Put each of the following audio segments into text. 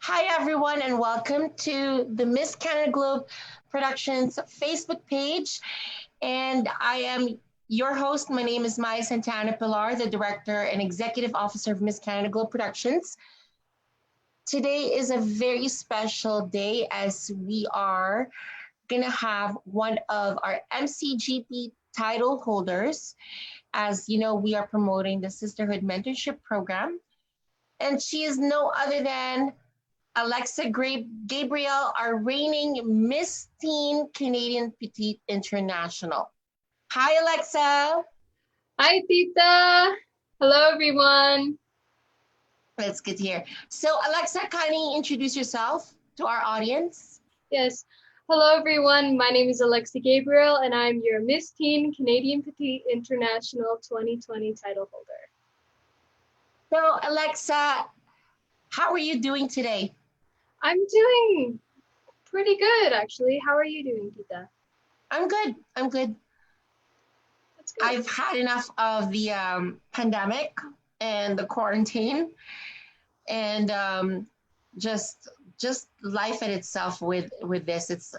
Hi, everyone, and welcome to the Miss Canada Globe Productions Facebook page. And I am your host. My name is Maya Santana Pilar, the Director and Executive Officer of Miss Canada Globe Productions. Today is a very special day as we are going to have one of our MCGP title holders. As you know, we are promoting the Sisterhood Mentorship Program. And she is no other than Alexa Gabriel, our reigning Miss Teen Canadian Petite International. Hi, Alexa. Hi, Tita. Hello, everyone. That's good to hear. So, Alexa, kindly introduce yourself to our audience. Yes. Hello, everyone. My name is Alexa Gabriel, and I'm your Miss Teen Canadian Petite International 2020 title holder. So, Alexa, how are you doing today? I'm doing pretty good, actually. How are you doing, Tita? I'm good. I'm good. That's good. I've had enough of the pandemic and the quarantine, and just life in itself with this. It's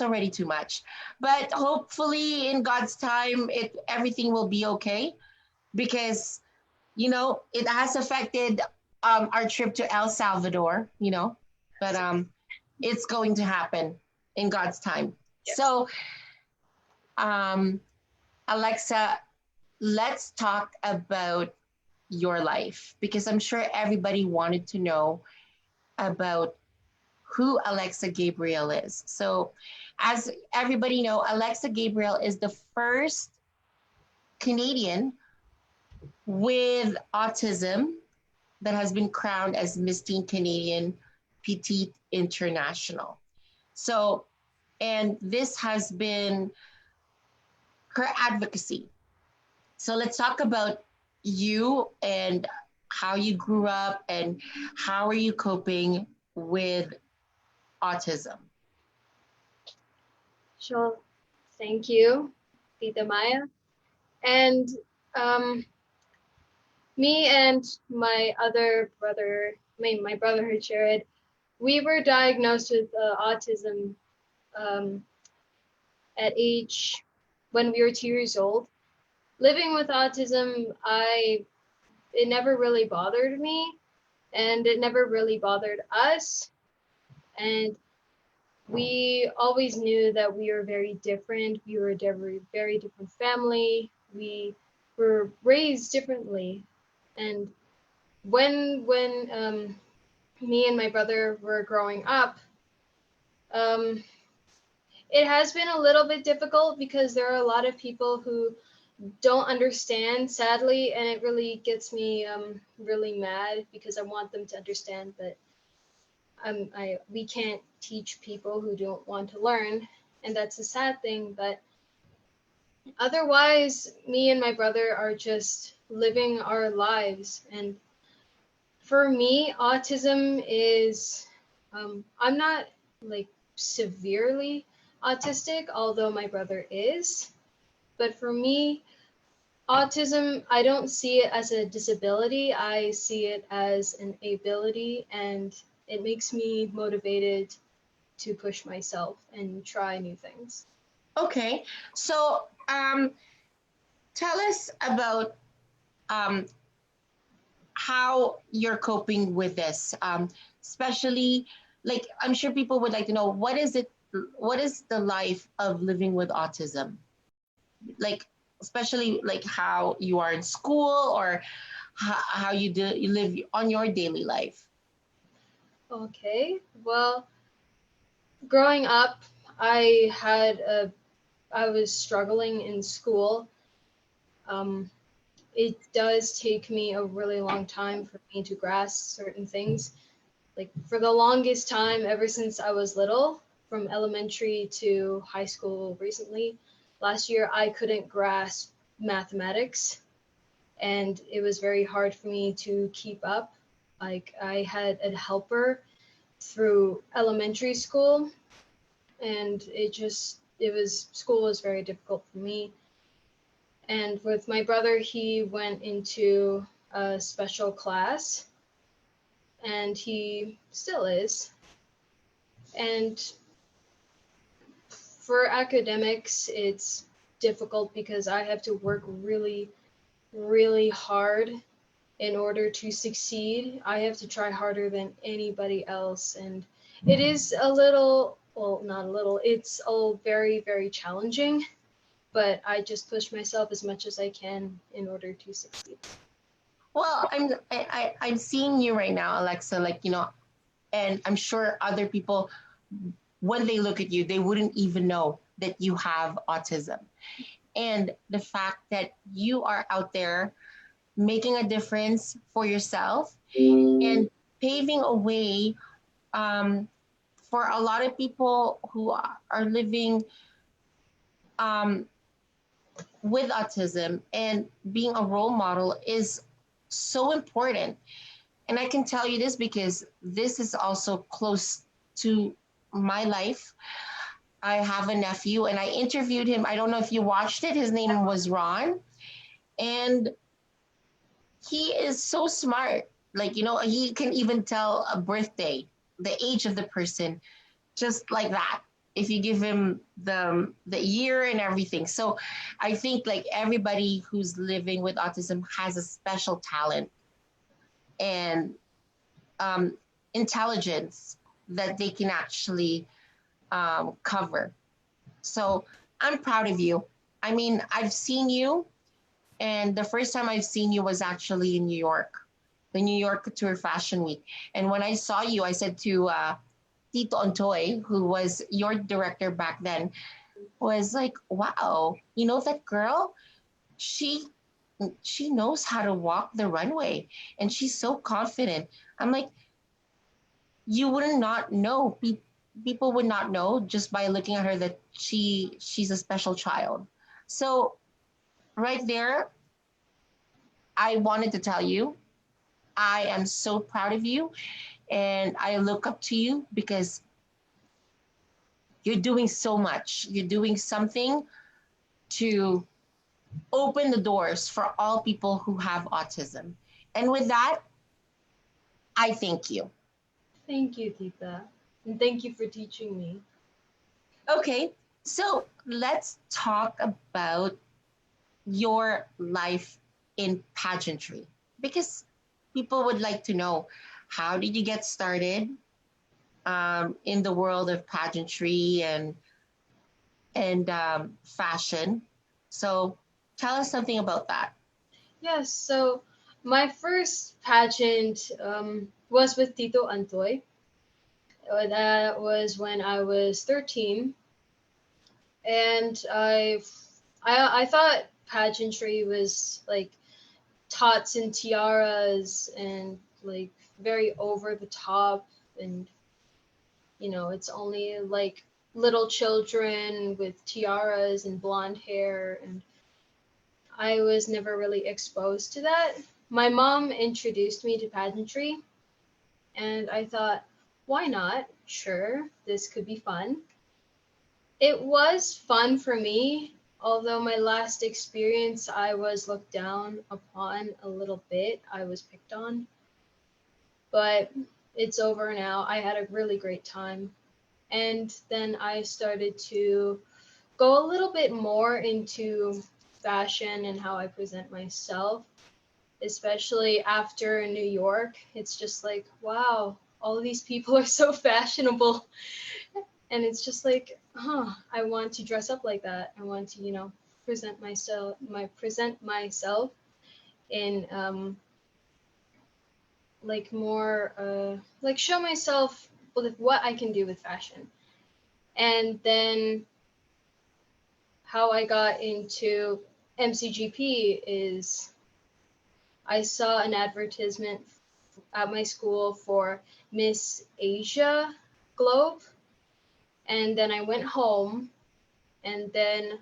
already too much, but hopefully in God's time, everything will be okay because it has affected our trip to El Salvador. But it's going to happen in God's time. Yes. So, Alexa, let's talk about your life because I'm sure everybody wanted to know about who Alexa Gabriel is. So, as everybody know, Alexa Gabriel is the first Canadian with autism that has been crowned as Miss Teen Canadian Petite International. So, and this has been her advocacy. So let's talk about you and how you grew up and how are you coping with autism. Sure. Thank you, Tita Maya. And me and my other brother, my brother Jared, we were diagnosed with autism at age when we were 2 years old. Living with autism, it never really bothered me, and it never really bothered us. And we always knew that we were very different. We were a very different family. We were raised differently. And when me and my brother were growing up, it has been a little bit difficult because there are a lot of people who don't understand, sadly, and it really gets me really mad because I want them to understand that we can't teach people who don't want to learn, and that's a sad thing. But otherwise, me and my brother are just living our lives. And for me, autism is I'm not like severely autistic, although my brother is. But for me, autism, I don't see it as a disability. I see it as an ability, and it makes me motivated to push myself and try new things. Okay, so tell us about um, how you're coping with this, especially like I'm sure people would like to know what is the life of living with autism, like especially like how you are in school or how you live on your daily life. Okay, well, growing up, I was struggling in school. It does take me a really long time for me to grasp certain things. Like for the longest time, ever since I was little, from elementary to high school recently, last year, I couldn't grasp mathematics, and it was very hard for me to keep up. Like I had a helper through elementary school, and school was very difficult for me. And with my brother, he went into a special class, and he still is. And for academics, it's difficult because I have to work really, really hard in order to succeed. I have to try harder than anybody else. And it is a little, well, not a little, it's all very, very challenging. But I just push myself as much as I can in order to succeed. Well, I'm seeing you right now, Alexa, like, and I'm sure other people, when they look at you, they wouldn't even know that you have autism. And the fact that you are out there making a difference for yourself and paving a way, um, for a lot of people who are living, um, with autism, and being a role model is so important. And I can tell you this because this is also close to my life. I have a nephew and I interviewed him. I don't know if you watched it. His name was Ron. And he is so smart. Like, he can even tell a birthday, the age of the person, just like that, if you give him the year and everything. So I think like everybody who's living with autism has a special talent and, um, intelligence that they can actually, cover. So I'm proud of you. I mean, I've seen you, and the first time I've seen you was actually in New York, the New York Couture Fashion Week. And when I saw you, I said to, Tito Ontoy, who was your director back then, was like, wow, that girl, she she knows how to walk the runway and she's so confident. I'm like, you wouldn't not know. People would not know just by looking at her that she's a special child. So right there, I wanted to tell you, I am so proud of you and I look up to you because you're doing so much. You're doing something to open the doors for all people who have autism. And with that, I thank you. Thank you, Tita. And thank you for teaching me. Okay, so let's talk about your life in pageantry because people would like to know, how did you get started, in the world of pageantry and fashion? So tell us something about that. Yes, so my first pageant was with Tito Antoy. That was when I was 13, and I thought pageantry was like tots and tiaras and like very over the top, and it's only like little children with tiaras and blonde hair, and I was never really exposed to that. My mom introduced me to pageantry, and I thought, why not? Sure, this could be fun. It was fun for me, although my last experience I was looked down upon a little bit. I was picked on, but it's over now. I had a really great time. And then I started to go a little bit more into fashion and how I present myself, especially after New York. It's just like, wow, all of these people are so fashionable. And it's just like, I want to dress up like that. I want to, present myself in like more like show myself with what I can do with fashion. And then how I got into MCGP is I saw an advertisement at my school for Miss Asia Globe, and then I went home, and then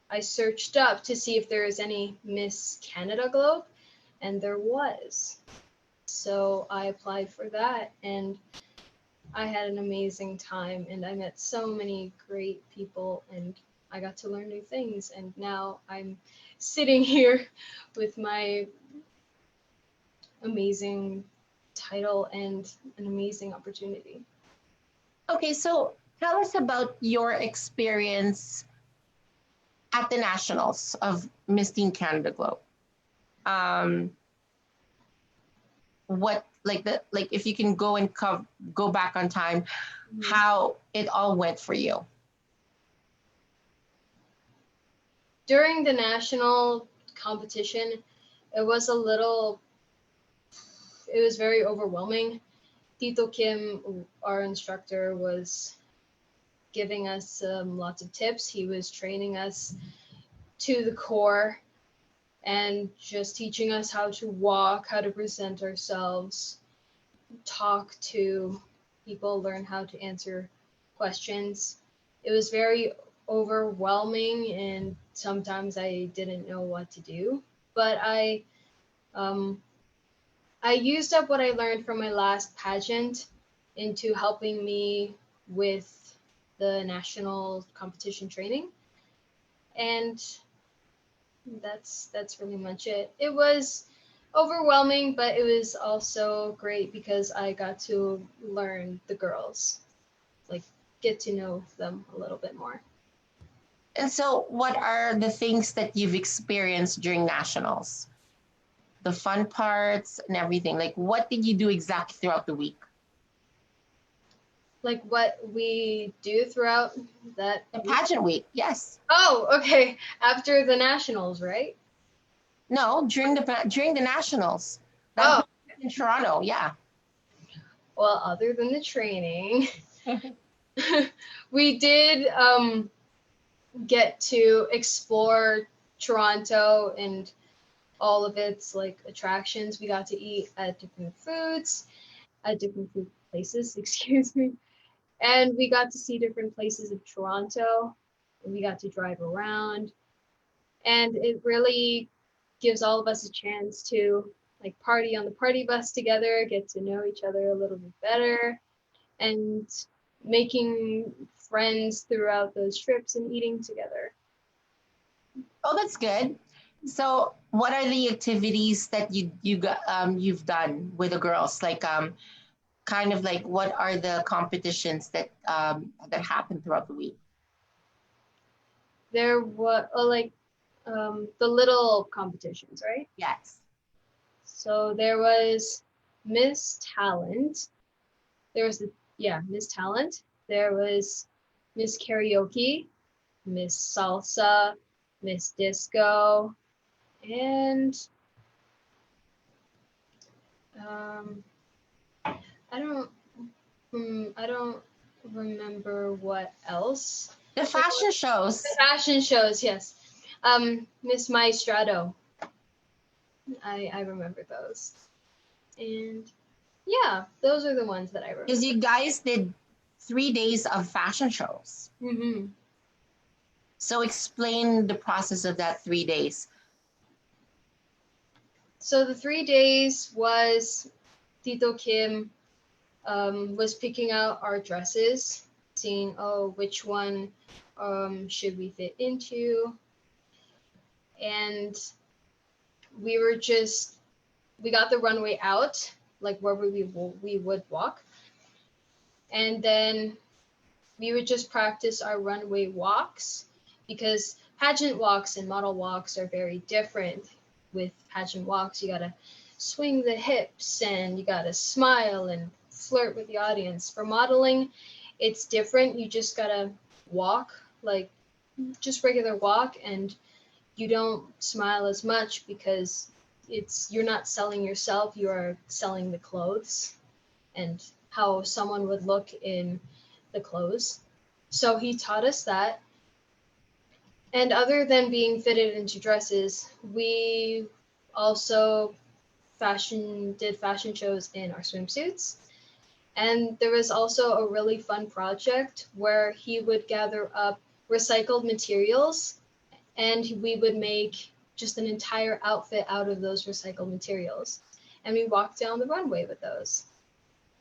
I searched up to see if there was any Miss Canada Globe, and there was. So I applied for that, and I had an amazing time, and I met so many great people, and I got to learn new things, and now I'm sitting here with my amazing title and an amazing opportunity. Okay, so tell us about your experience at the Nationals of Miss Teen Canada Globe. Um, what like if you can go and go back on time, how it all went for you? During the national competition, it was very overwhelming. Tito Kim, our instructor, was giving us lots of tips. He was training us to the core and just teaching us how to walk, how to present ourselves, talk to people, learn how to answer questions. It was very overwhelming, and sometimes I didn't know what to do. But I used up what I learned from my last pageant into helping me with the national competition training, and that's really much it. It was overwhelming, but it was also great because I got to learn the girls, like get to know them a little bit more. And so, what are the things that you've experienced during nationals? The fun parts and everything. Like, what did you do exactly throughout the week? Like what we do throughout that The week? pageant week, yes. Oh, okay. After the nationals, right? No, during the nationals. That Oh, whole week in Toronto, yeah. well, other than the training, we did get to explore Toronto and all of its like attractions. We got to eat at different foods, at different food places, excuse me. And we got to see different places of Toronto. And we got to drive around. And it really gives all of us a chance to like party on the party bus together, get to know each other a little bit better, and making friends throughout those trips and eating together. Oh, that's good. So, what are the activities that you've done with the girls? Like, kind of like, what are the competitions that happen throughout the week? There was like the little competitions, right? Yes. So there was Miss Talent. There was Miss Talent. There was Miss Karaoke, Miss Salsa, Miss Disco, and um, I don't I don't remember what else. The fashion The shows. fashion shows, yes. Miss Maestrado. I remember those. And yeah, those are the ones that I Because remember. you guys did 3 days of fashion shows. Mm-hmm. So explain the process of that 3 days. So the 3 days was Tito Kim was picking out our dresses, seeing which one should we fit into, and we were just we got the runway out, like where we would walk, and then we would just practice our runway walks because pageant walks and model walks are very different. With pageant walks, you gotta swing the hips and you gotta smile and flirt with the audience. For modeling, it's different. You just gotta walk like just regular walk, and you don't smile as much because you're not selling yourself, you are selling the clothes and how someone would look in the clothes. So he taught us that. And other than being fitted into dresses, we also did fashion shows in our swimsuits. And there was also a really fun project where he would gather up recycled materials and we would make just an entire outfit out of those recycled materials. And we walked down the runway with those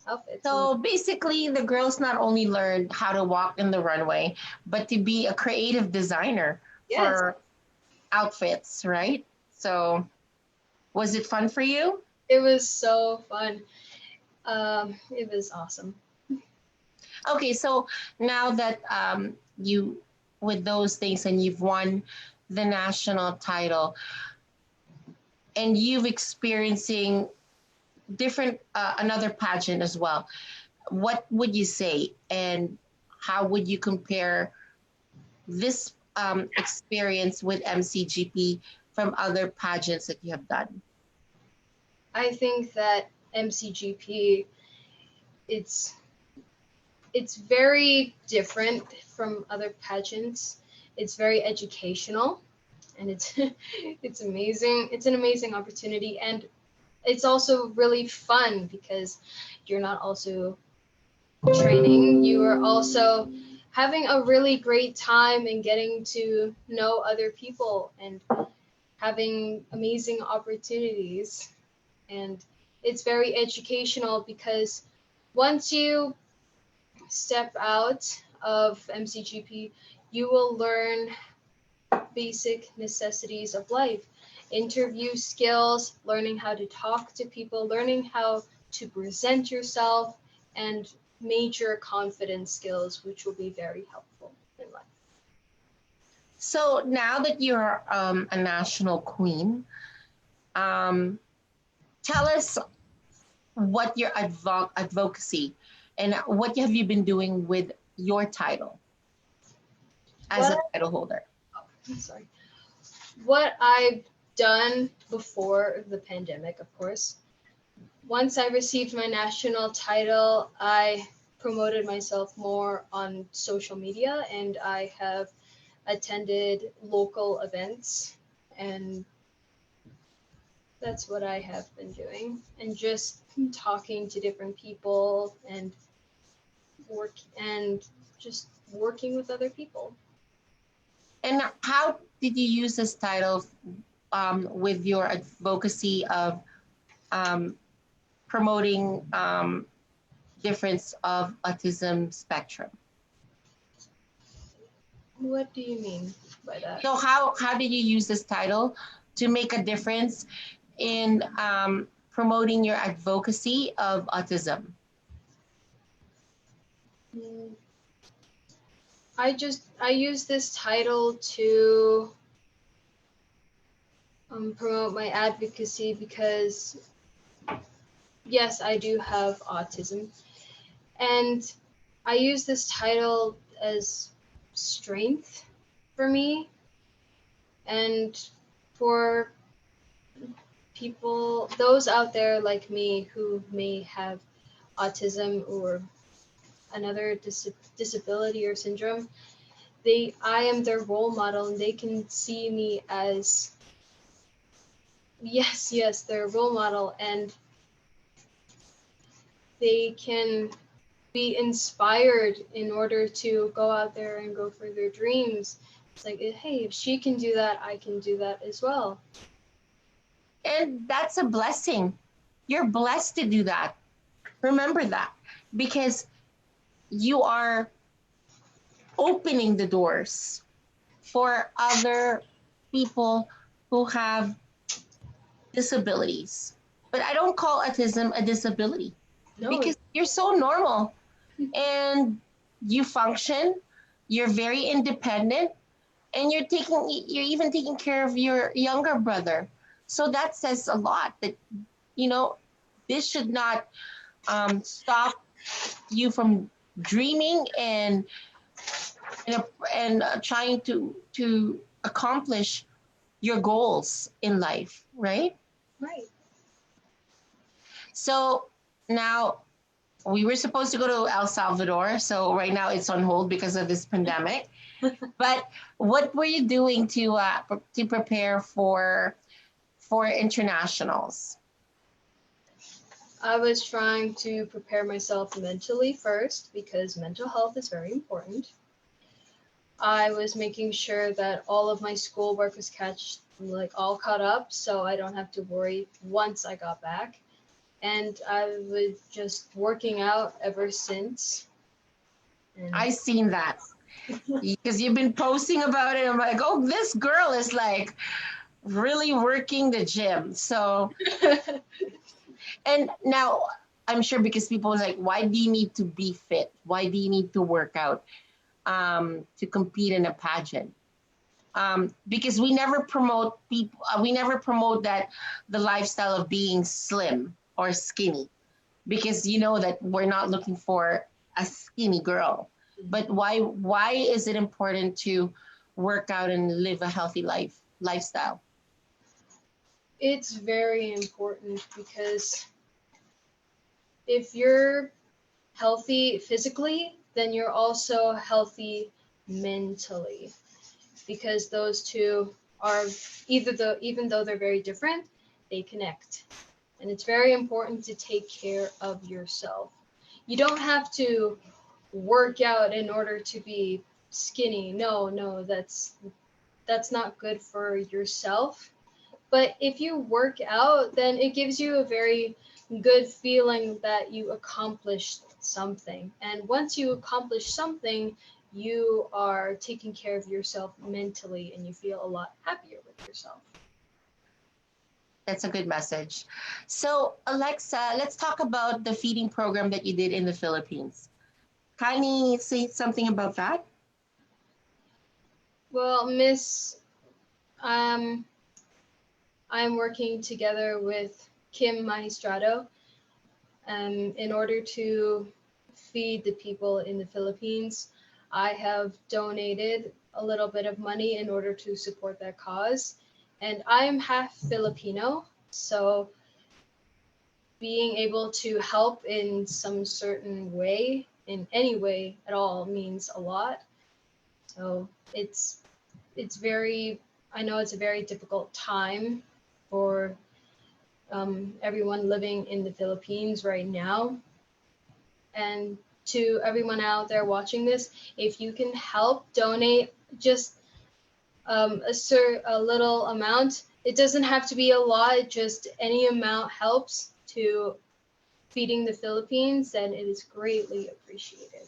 outfits. So basically, the girls not only learned how to walk in the runway, but to be a creative designer Yes, for outfits, right? So was it fun for you? it was so fun. It was awesome. Okay, so now that you with those things and you've won the national title and you've experiencing different another pageant as well, what would you say and how would you compare this experience with MCGP from other pageants that you have done? I think that MCGP, it's it's very different from other pageants. It's very educational, and it's it's amazing. It's an amazing opportunity, and it's also really fun because you're not also training, you are also having a really great time and getting to know other people and having amazing opportunities. And it's very educational because once you step out of MCGP, you will learn basic necessities of life, interview skills, learning how to talk to people, learning how to present yourself, and major confidence skills, which will be very helpful in life. So now that you're a national queen, um, tell us what your advocacy and what have you been doing with your title as What a title holder. I'm sorry. What I've done before the pandemic, of course, once I received my national title, I promoted myself more on social media and I have attended local events, and that's what I have been doing, and just talking to different people and work and just working with other people. And how did you use this title with your advocacy of um, promoting difference of autism spectrum? What do you mean by that? So how did you use this title to make a difference in promoting your advocacy of autism? Mm, I use this title to promote my advocacy because yes, I do have autism, and I use this title as strength for me and for people, those out there like me who may have autism or another disability or syndrome. I am their role model, and they can see me as yes, their role model, and they can be inspired in order to go out there and go for their dreams. It's like, hey, if she can do that, I can do that as well. And that's a blessing. You're blessed to do that. Remember that because you are opening the doors for other people who have disabilities. But I don't call autism a disability No, because you're so normal and you function, you're very independent, and you're even taking care of your younger brother. So that says a lot that you know this should not stop you from dreaming and, and trying to accomplish your goals in life, right? right. So now we were supposed to go to El Salvador, so right now it's on hold because of this pandemic. But what were you doing to prepare for internationals? I was trying to prepare myself mentally first because mental health is very important. I was making sure that all of my schoolwork was all caught up, so I don't have to worry once I got back. And I was just working out ever since. And I seen that because you've been posting about it. I'm like, oh, this girl is like really working the gym. So, and now I'm sure because people are like, why do you need to be fit? Why do you need to work out to compete in a pageant? Because we never promote people, we never promote that the lifestyle of being slim or skinny, because you know that we're not looking for a skinny girl. But why is it important to work out and live a healthy lifestyle? It's very important because if you're healthy physically, then you're also healthy mentally, because those two are even though they're very different, they connect. And it's very important to take care of yourself. You don't have to work out in order to be skinny. No, no, that's not good for yourself. But if you work out, then it gives you a very good feeling that you accomplished something. And once you accomplish something, you are taking care of yourself mentally and you feel a lot happier with yourself. That's a good message. So, Alexa, let's talk about the feeding program that you did in the Philippines. Can you say something about that? Well, Miss, um, I'm working together with Kim Magistrado in order to feed the people in the Philippines. I have donated a little bit of money in order to support that cause. And I'm half Filipino, so being able to help in some certain way, in any way at all, means a lot. So it's very, I know it's a very difficult time for everyone living in the Philippines right now. And to everyone out there watching this, if you can help donate just a little amount, it doesn't have to be a lot, just any amount helps to feeding the Philippines, then it is greatly appreciated.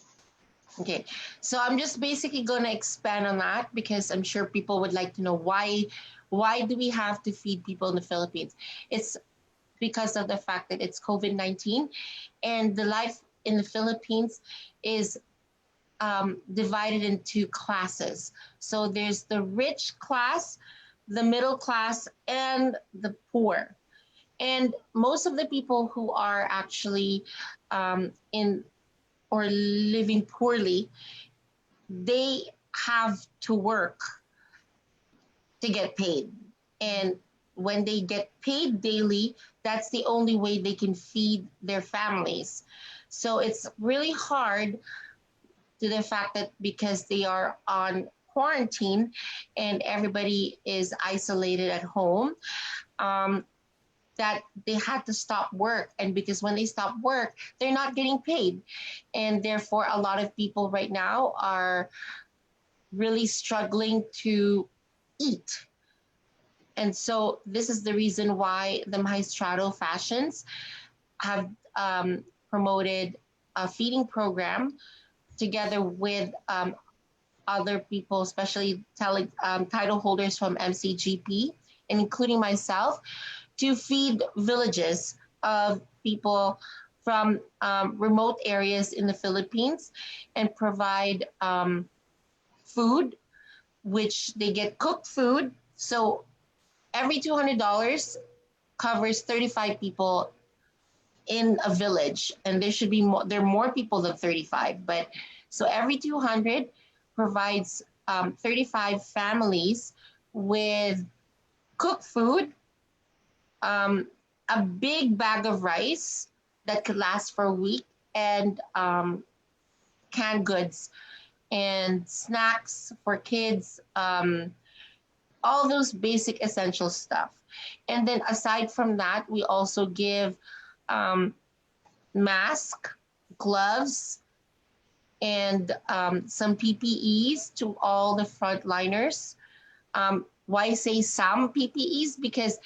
Okay, so I'm just basically going to expand on that because I'm sure people would like to know why do we have to feed people in the Philippines? It's because of the fact that it's COVID-19, and the life in the Philippines is divided into classes. So there's the rich class, the middle class, and the poor. And most of the people who are actually in or living poorly, they have to work to get paid. And when they get paid daily, that's the only way they can feed their families. So it's really hard to the fact that because they are on quarantine and everybody is isolated at home, um, that they had to stop work. And because when they stop work, they're not getting paid. And therefore, a lot of people right now are really struggling to eat. And so this is the reason why the Maestrado Fashions have promoted a feeding program together with other people, especially title holders from MCGP, and including myself, to feed villages of people from remote areas in the Philippines and provide food, which they get cooked food. So every $200 covers 35 people in a village, and there should be more. There are more people than 35, but so every 200 provides 35 families with cooked food, um, a big bag of rice that could last for a week, and canned goods and snacks for kids, all those basic essential stuff. And then aside from that, we also give um, mask, gloves, and some PPEs to all the frontliners. Why say some PPEs? Because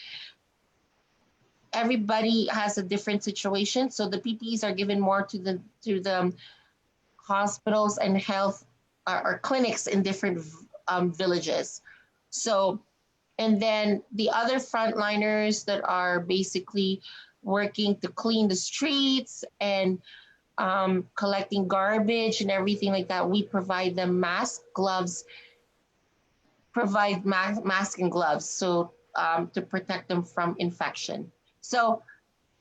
everybody has a different situation. So the PPEs are given more to the hospitals and health or clinics in different villages. So, and then the other frontliners that are basically working to clean the streets and collecting garbage and everything like that. We provide them masks, gloves, provide mask and gloves so to protect them from infection. So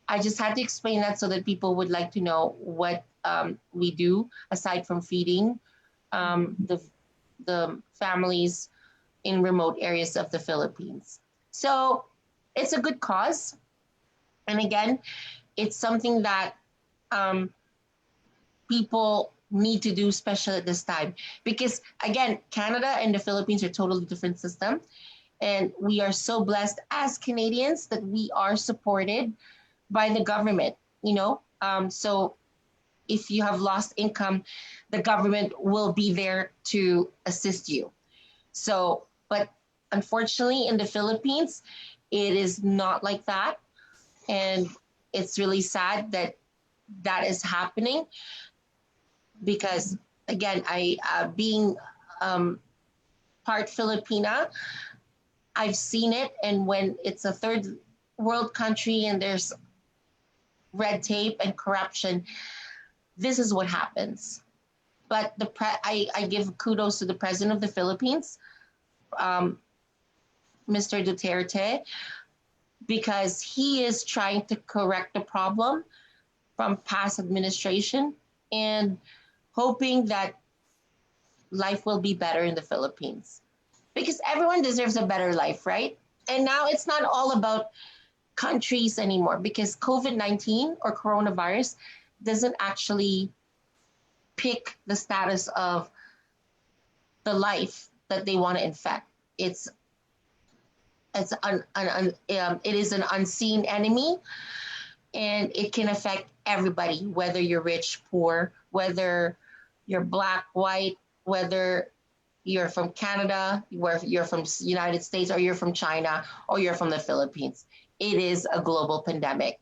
I just had to explain that so that people would like to know what we do aside from feeding the families in remote areas of the Philippines. So it's a good cause. And again, it's something that um, people need to do, special at this time. Because again, Canada and the Philippines are totally different system. And we are so blessed as Canadians that we are supported by the government, you know. So if you have lost income, the government will be there to assist you. So, but unfortunately, in the Philippines, it is not like that. And it's really sad that that is happening because, again, being um, part Filipina, I've seen it. And when it's a third world country and there's red tape and corruption, this is what happens. But I give kudos to the president of the Philippines, um, Mr. Duterte, because he is trying to correct the problem from past administration and hoping that life will be better in the Philippines. Because everyone deserves a better life, right? And now it's not all about countries anymore because COVID-19 or coronavirus doesn't actually pick the status of the life that they want to infect. It's it is an unseen enemy, and it can affect everybody, whether you're rich, poor, whether you're black, white, whether you're from Canada, where you're from United States, or you're from China, or you're from the Philippines. It is a global pandemic,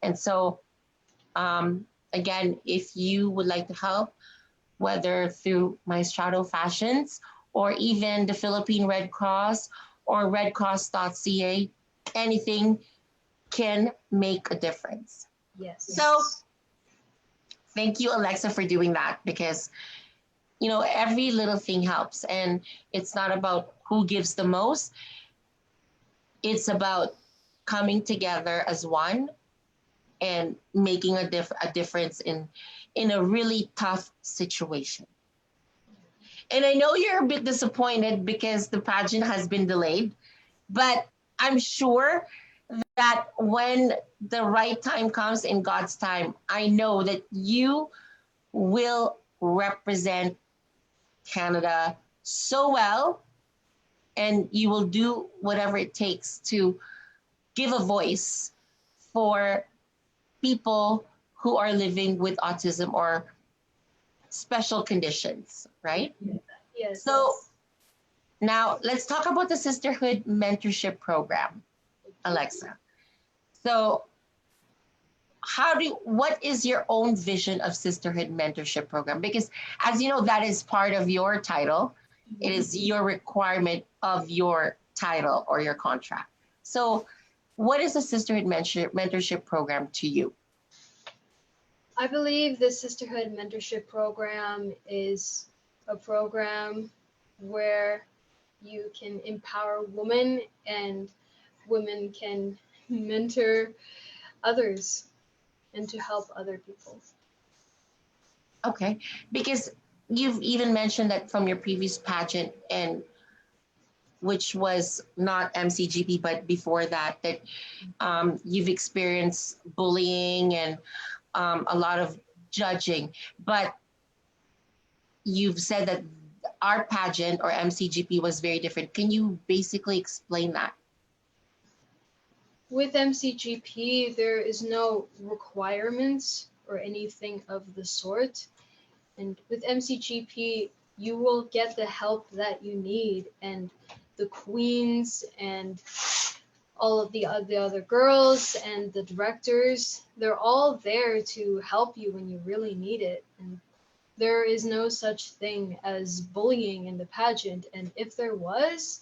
and so again, if you would like to help, whether through My Shadow Fashions or even the Philippine Red Cross or redcross.ca, anything can make a difference. Yes. So thank you, Alexa, for doing that because, you know, every little thing helps. And it's not about who gives the most, it's about coming together as one and making a difference in a really tough situation. And I know you're a bit disappointed because the pageant has been delayed, but I'm sure that when the right time comes in God's time, I know that you will represent Canada so well and you will do whatever it takes to give a voice for people who are living with autism or special conditions, right? Yes. So now let's talk about the Sisterhood Mentorship Program, Alexa. So what is your own vision of Sisterhood Mentorship Program? Because as you know, that is part of your title. It is your requirement of your title or your contract. So what is the Sisterhood Mentorship Program to you? I believe the Sisterhood Mentorship Program is a program where you can empower women and women can mentor others and to help other people. Okay, because you've even mentioned that from your previous pageant and which was not MCGP, but before that, that you've experienced bullying and a lot of judging. But you've said that our pageant or MCGP was very different. Can you basically explain that? With MCGP, there is no requirements or anything of the sort. And with MCGP, you will get the help that you need, and the queens and all of the other girls and the directors, they're all there to help you when you really need it. And there is no such thing as bullying in the pageant, and if there was,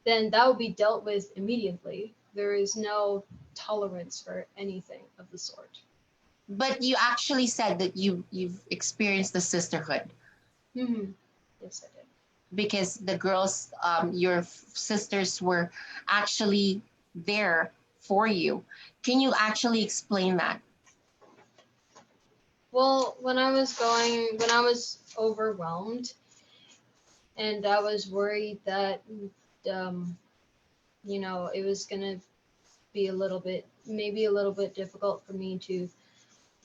then that would be dealt with immediately. There is no tolerance for anything of the sort. But you actually said that you've experienced the sisterhood. Mm-hmm. Yes, I did. Because the girls, your sisters were actually there for you. Can you actually explain that? Well, when I was overwhelmed and I was worried that, um, it was gonna be maybe a little bit difficult for me to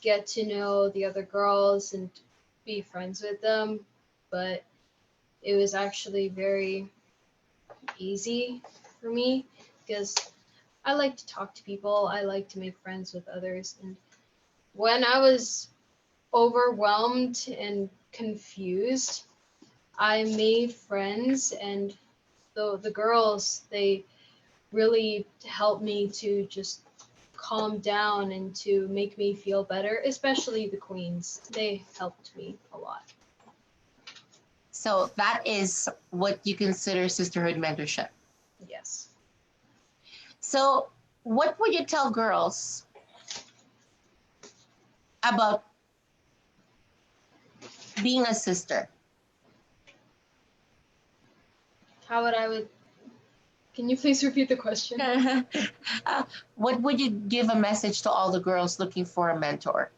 get to know the other girls and be friends with them, but it was actually very easy for me because I like to talk to people, I like to make friends with others, and when I was overwhelmed and confused, I made friends, and the girls, they really helped me to just calm down and to make me feel better, especially the queens. They helped me a lot. So that is what you consider sisterhood mentorship. Yes. So what would you tell girls about being a sister? Can you please repeat the question? What would you give a message to all the girls looking for a mentor?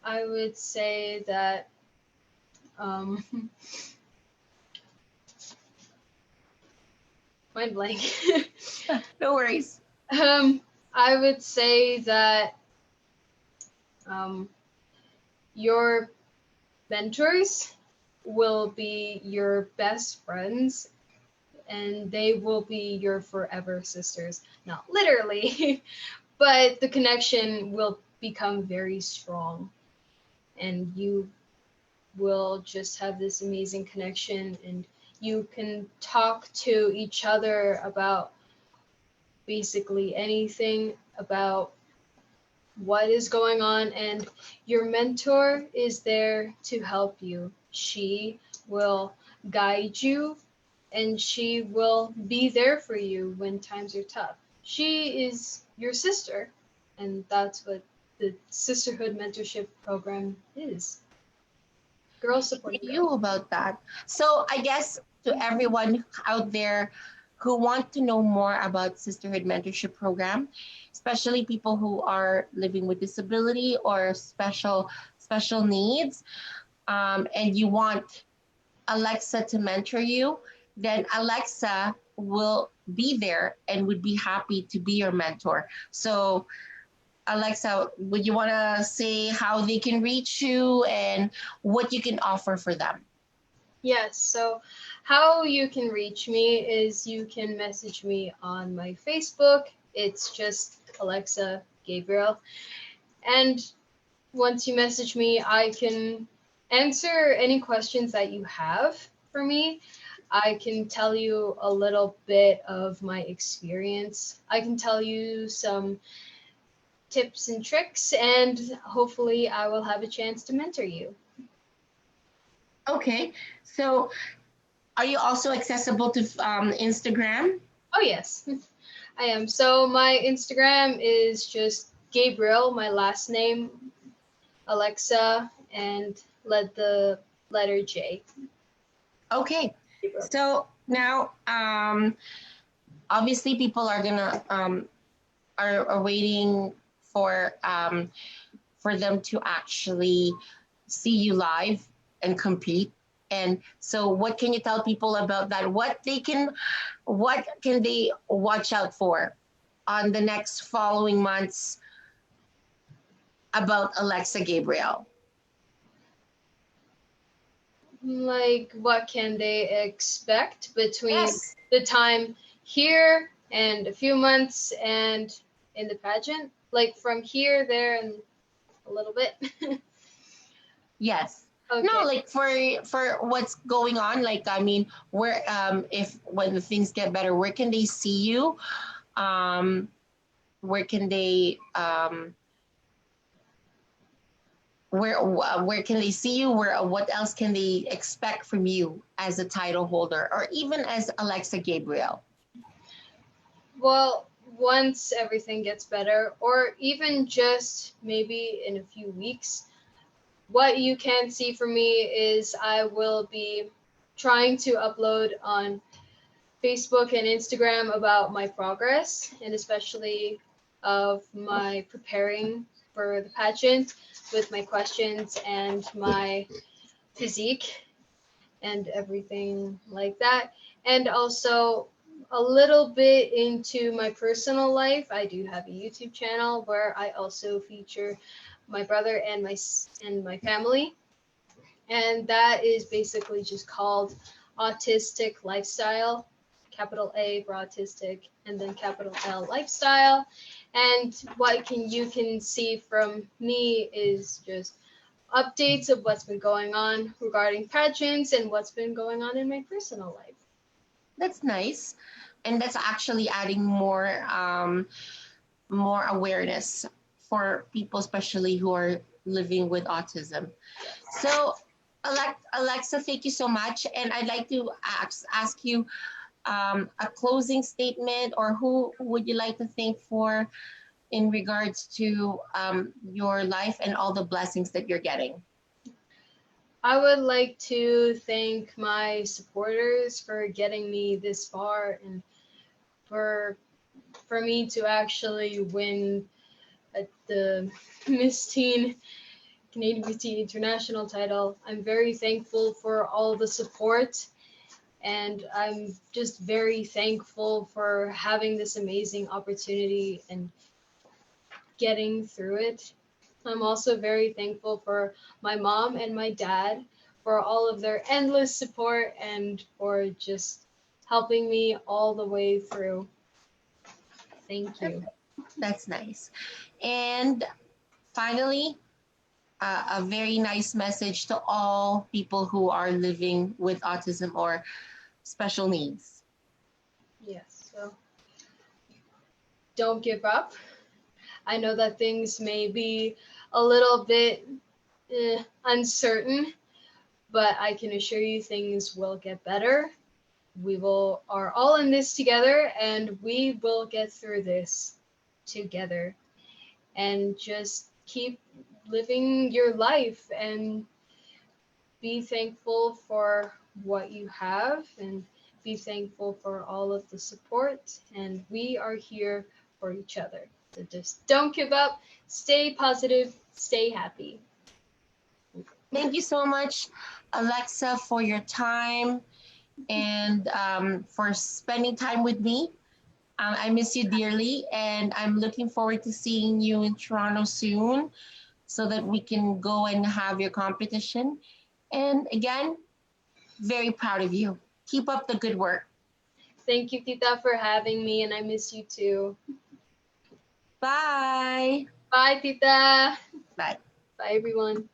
I would say that um mind blank. No worries. I would say that um your mentors will be your best friends, and they will be your forever sisters. Not literally, but the connection will become very strong, and you will just have this amazing connection, and you can talk to each other about basically anything about what is going on, and your mentor is there to help you. She will guide you, and she will be there for you when times are tough. She is your sister, and that's what the Sisterhood Mentorship Program is. Girls supporting You girls. about that. So I guess to everyone out there who want to know more about Sisterhood Mentorship Program, especially people who are living with disability or special needs, and you want Alexa to mentor you, then Alexa will be there and would be happy to be your mentor. So Alexa, would you want to say how they can reach you and what you can offer for them? Yes, so how you can reach me is you can message me on my Facebook. It's just Alexa Gabriel. And once you message me, I can answer any questions that you have for me. I can tell you a little bit of my experience. I can tell you some tips and tricks, and hopefully, I will have a chance to mentor you. Okay. So are you also accessible to Instagram? Oh, yes, I am. So, my Instagram is just Gabriel, my last name, Alexa, and let the letter J. Okay. Gabriel. So now, obviously, people are gonna are waiting for them to actually see you live and compete. And so, what can you tell people about that? What can they watch out for on the next following months about Alexa Gabriel? Like, what can they expect between Yes, the time here and a few months and in the pageant? Like, from here, there, and a little bit? yes. No, Okay. like for what's going on. Like I mean, where if when the things get better, where can they see you? Um, where can they where can they see you? Where what else can they expect from you as a title holder or even as Alexa Gabriel? Well, once everything gets better, or even just maybe in a few weeks, what you can see from me is I will be trying to upload on Facebook and Instagram about my progress, and especially of my preparing for the pageant with my questions and my physique and everything like that. And also a little bit into my personal life. I do have a YouTube channel where I also feature my brother and my family, and that is basically just called Autistic Lifestyle, capital A for autistic, and then capital L lifestyle. And what you can see from me is just updates of what's been going on regarding pageants and what's been going on in my personal life. That's nice. And that's actually adding more awareness for people, especially who are living with autism. So, Alexa, thank you so much. And I'd like to ask you a closing statement, or who would you like to thank for in regards to your life and all the blessings that you're getting? I would like to thank my supporters for getting me this far, and for me to actually win at the Miss Teen Canadian Miss Teen International title. I'm very thankful for all the support, and I'm just very thankful for having this amazing opportunity and getting through it. I'm also very thankful for my mom and my dad for all of their endless support and for just helping me all the way through. Thank you. That's nice. And finally, a very nice message to all people who are living with autism or special needs. Yes, so don't give up. I know that things may be a little bit uncertain, but I can assure you things will get better. We are all in this together, and we will get through this together. And just keep living your life and be thankful for what you have, and be thankful for all of the support. And we are here for each other. So just don't give up, stay positive, stay happy. Thank you so much, Alexa, for your time and for spending time with me. I miss you dearly, and I'm looking forward to seeing you in Toronto soon so that we can go and have your competition. And again, very proud of you. Keep up the good work. Thank you, Tita, for having me, and I miss you too. Bye. Bye, Tita. Bye. Bye, everyone.